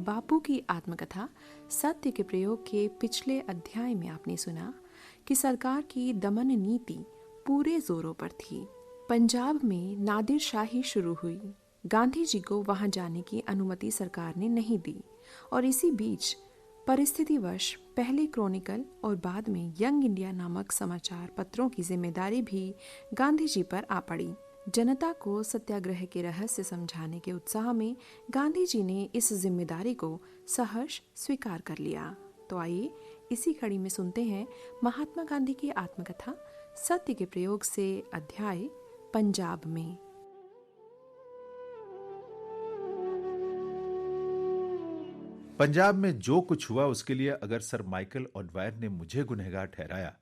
बापू की आत्मकथा सत्य के प्रयोग के पिछले अध्याय में आपने सुना कि सरकार की दमन नीति पूरे जोरों पर थी। पंजाब में नादिर शाही शुरू हुई। गांधी जी को वहां जाने की अनुमति सरकार ने नहीं दी और इसी बीच परिस्थितिवश पहले क्रॉनिकल और बाद में यंग इंडिया नामक समाचार पत्रों की जिम्मेदारी भी गांधी जी पर आ पड़ी। जनता को सत्याग्रह के रहस्य समझाने के उत्साह में गांधी जी ने इस जिम्मेदारी को सहर्ष स्वीकार कर लिया। तो आइए इसी कड़ी में सुनते हैं महात्मा गांधी की आत्मकथा सत्य के प्रयोग से अध्याय पंजाब में। पंजाब में जो कुछ हुआ उसके लिए अगर सर माइकल ऑडवायर ने मुझे गुनहगार ठहराया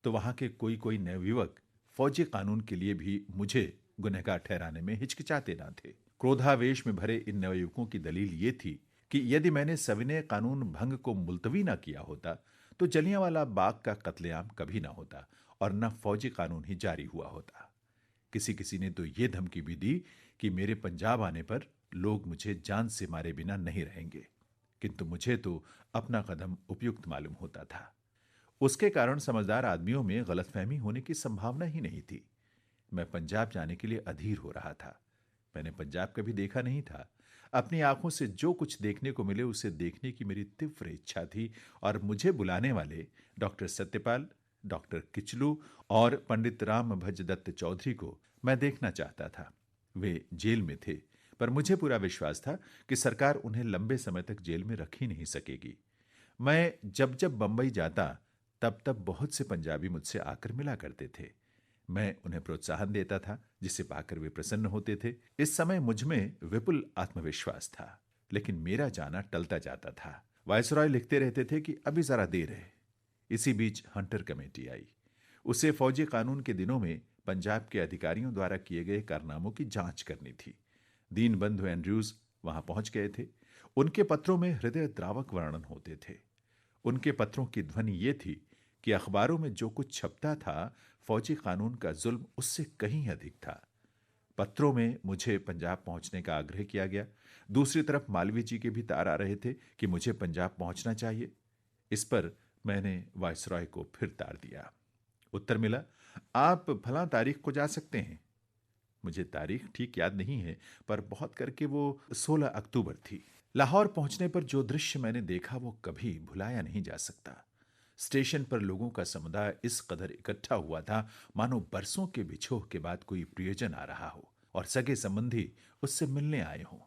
तो वहां के कोई नवयुवक फौजी कानून के लिए भी मुझे गुनहगार ठहराने में हिचकिचाते ना थे। क्रोधावेश में भरे इन नवयुवकों की दलील ये थी कि यदि मैंने सविनय कानून भंग को मुलतवी ना किया होता तो जलियांवाला बाग का कत्लेआम कभी ना होता और न फौजी कानून ही जारी हुआ होता। किसी ने तो ये धमकी भी दी कि मेरे पंजाब आने पर लोग मुझे जान से मारे बिना नहीं रहेंगे, किंतु मुझे तो अपना कदम उपयुक्त मालूम होता था। उसके कारण समझदार आदमियों में गलतफहमी होने की संभावना ही नहीं थी। मैं पंजाब जाने के लिए अधीर हो रहा था। मैंने पंजाब कभी देखा नहीं था। अपनी आंखों से जो कुछ देखने को मिले उसे देखने की मेरी तीव्र इच्छा थी और मुझे बुलाने वाले डॉक्टर सत्यपाल, डॉक्टर किचलू और पंडित राम भज दत्त चौधरी को मैं देखना चाहता था। वे जेल में थे, पर मुझे पूरा विश्वास था कि सरकार उन्हें लंबे समय तक जेल में रख ही नहीं सकेगी। मैं जब बंबई जाता तब बहुत से पंजाबी मुझसे आकर मिला करते थे। मैं उन्हें प्रोत्साहन देता था जिसे पाकर वे प्रसन्न होते थे। इस समय मुझ में विपुल आत्मविश्वास था, लेकिन मेरा जाना टलता जाता था। वायसरॉय लिखते रहते थे कि अभी जरा देर है। इसी बीच हंटर कमेटी आई। उसे फौजी कानून के दिनों में पंजाब के अधिकारियों द्वारा किए गए कारनामों की जांच करनी थी। दीनबंधु एंड्रयूज वहां पहुंच गए थे। उनके पत्रों में हृदय द्रावक वर्णन होते थे। उनके पत्रों की ध्वनि ये थी कि अखबारों में जो कुछ छपता था, फौजी कानून का जुल्म उससे कहीं अधिक था। पत्रों में मुझे पंजाब पहुंचने का आग्रह किया गया। दूसरी तरफ मालवीय जी के भी तार आ रहे थे कि मुझे पंजाब पहुंचना चाहिए। इस पर मैंने वायसरॉय को फिर तार दिया। उत्तर मिला, आप फलां तारीख को जा सकते हैं। मुझे तारीख ठीक याद नहीं है, पर बहुत करके वो 16 अक्टूबर थी। लाहौर पहुंचने पर जो दृश्य मैंने देखा वो कभी भुलाया नहीं जा सकता। स्टेशन पर लोगों का समुदाय इस कदर इकट्ठा हुआ था मानो बरसों के बिछोह के बाद कोई प्रियजन आ रहा हो और सगे संबंधी उससे मिलने आए हों।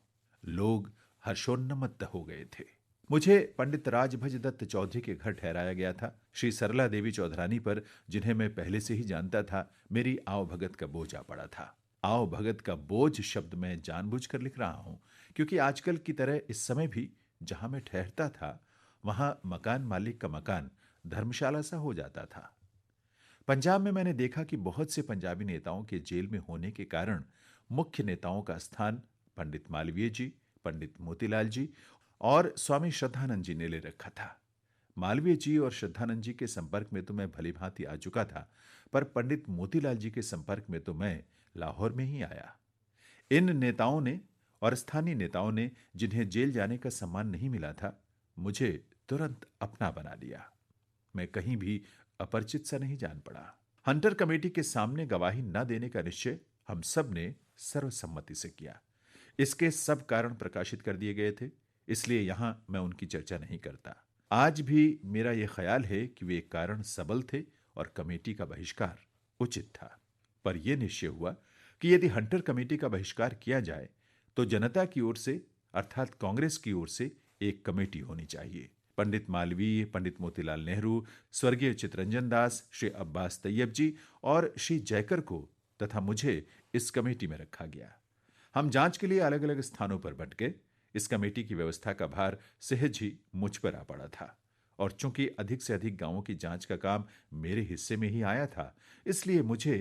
लोग हर्षोन्नमत्त हो गए थे। मुझे पंडित राजभज दत्त चौधरी के घर ठहराया गया था। श्री सरला देवी चौधरानी पर, जिन्हें मैं पहले से ही जानता था, मेरी आव भगत का बोझ आ पड़ा था। आव भगत का बोझ शब्द मैं जानबूझकर लिख रहा हूं क्योंकि आजकल की तरह इस समय भी जहां मैं ठहरता था वहां मकान मालिक का मकान धर्मशाला सा हो जाता था। पंजाब में मैंने देखा कि बहुत से पंजाबी नेताओं के जेल में होने के कारण मुख्य नेताओं का स्थान पंडित मालवीय जी, पंडित मोतीलाल जी और स्वामी श्रद्धानंद जी ने ले रखा था। मालवीय जी और श्रद्धानंद जी के संपर्क में तो मैं भली भांति आ चुका था, पर पंडित मोतीलाल जी के संपर्क में तो मैं लाहौर में ही आया। इन नेताओं ने और स्थानीय नेताओं ने, जिन्हें जेल जाने का सम्मान नहीं मिला था, मुझे तुरंत अपना बना लिया। मैं कहीं भी अपरिचित सा नहीं जान पड़ा। हंटर कमेटी के सामने गवाही न देने का निश्चय हम सब ने सर्वसम्मति से किया। इसके सब कारण प्रकाशित कर दिए गए थे, इसलिए यहां मैं उनकी चर्चा नहीं करता। आज भी मेरा यह ख्याल है कि वे कारण सबल थे और कमेटी का बहिष्कार उचित था। पर यह निश्चय हुआ कि यदि हंटर कमेटी का बहिष्कार किया जाए तो जनता की ओर से अर्थात कांग्रेस की ओर से एक कमेटी होनी चाहिए। पंडित मालवीय, पंडित मोतीलाल नेहरू, स्वर्गीय चितरंजन दास, श्री अब्बास तैयब जी और श्री जयकर को तथा मुझे इस कमेटी में रखा गया। हम जांच के लिए अलग अलग स्थानों पर बंट गए। इस कमेटी की व्यवस्था का भार सहज ही मुझ पर आ पड़ा था और चूंकि अधिक से अधिक गांवों की जांच का काम मेरे हिस्से में ही आया था, इसलिए मुझे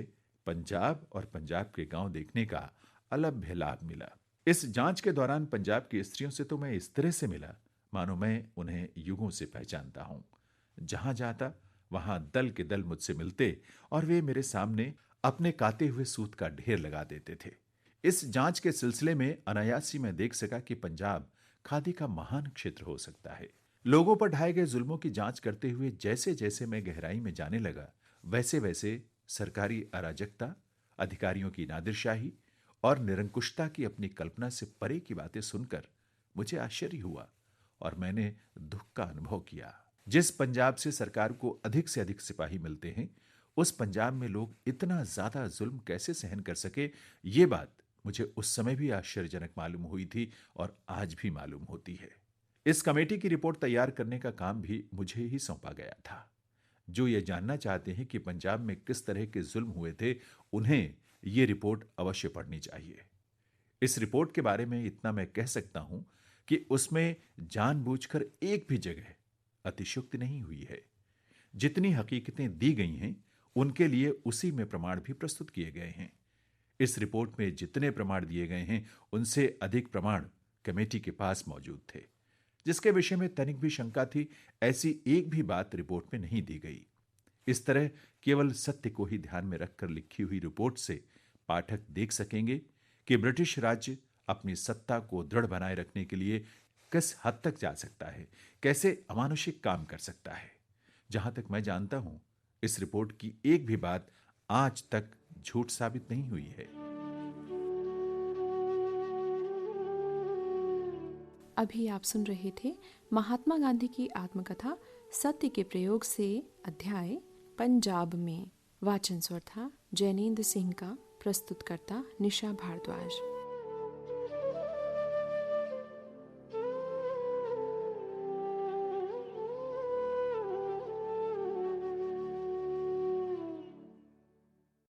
पंजाब और पंजाब के गांव देखने का अलभ्य लाभ मिला। इस जांच के दौरान पंजाब की स्त्रियों से तो मैं इस तरह से मिला मानो मैं उन्हें युगों से पहचानता हूं। जहां जाता वहां दल के दल मुझसे मिलते और वे मेरे सामने अपने काते हुए सूत का ढेर लगा देते थे। इस जांच के सिलसिले में अनायास ही मैं देख सका कि पंजाब खादी का महान क्षेत्र हो सकता है। लोगों पर ढाए गए जुल्मों की जांच करते हुए जैसे जैसे मैं गहराई में जाने लगा, वैसे वैसे सरकारी अराजकता, अधिकारियों की नादिरशाही और निरंकुशता की अपनी कल्पना से परे की बातें सुनकर मुझे आश्चर्य हुआ और मैंने दुख का अनुभव किया। जिस पंजाब से सरकार को अधिक से अधिक सिपाही मिलते हैं, उस पंजाब में लोग इतना ज्यादा जुल्म कैसे सहन कर सके, ये बात मुझे उस समय भी आश्चर्यजनक मालूम हुई थी और आज भी मालूम होती है। इस कमेटी की रिपोर्ट तैयार करने का काम भी मुझे ही सौंपा गया था। जो ये जानना चाहते हैं कि पंजाब में किस तरह के जुल्म हुए थे, उन्हें ये रिपोर्ट अवश्य पढ़नी चाहिए। इस रिपोर्ट के बारे में इतना मैं कह सकता हूं कि उसमें जानबूझकर एक भी जगह अतिशयोक्ति नहीं हुई है। जितनी हकीकतें दी गई हैं, उनके लिए उसी में प्रमाण भी प्रस्तुत किए गए हैं। इस रिपोर्ट में जितने प्रमाण दिए गए हैं, उनसे अधिक प्रमाण कमेटी के पास मौजूद थे। जिसके विषय में तनिक भी शंका थी, ऐसी एक भी बात रिपोर्ट में नहीं दी गई। इस तरह केवल सत्य को ही ध्यान में रखकर लिखी हुई रिपोर्ट से पाठक देख सकेंगे कि ब्रिटिश राज्य अपनी सत्ता को दृढ़ बनाए रखने के लिए किस हद तक जा सकता है, कैसे अमानुषिक काम कर सकता है। जहां तक मैं जानता हूं, इस रिपोर्ट की एक भी बात आज तक झूठ साबित नहीं हुई है। अभी आप सुन रहे थे महात्मा गांधी की आत्मकथा सत्य के प्रयोग से अध्याय पंजाब में। वाचन स्वर था जैनेन्द्र सिंह का, प्रस्तुतकर्ता निशा भारद्वाज।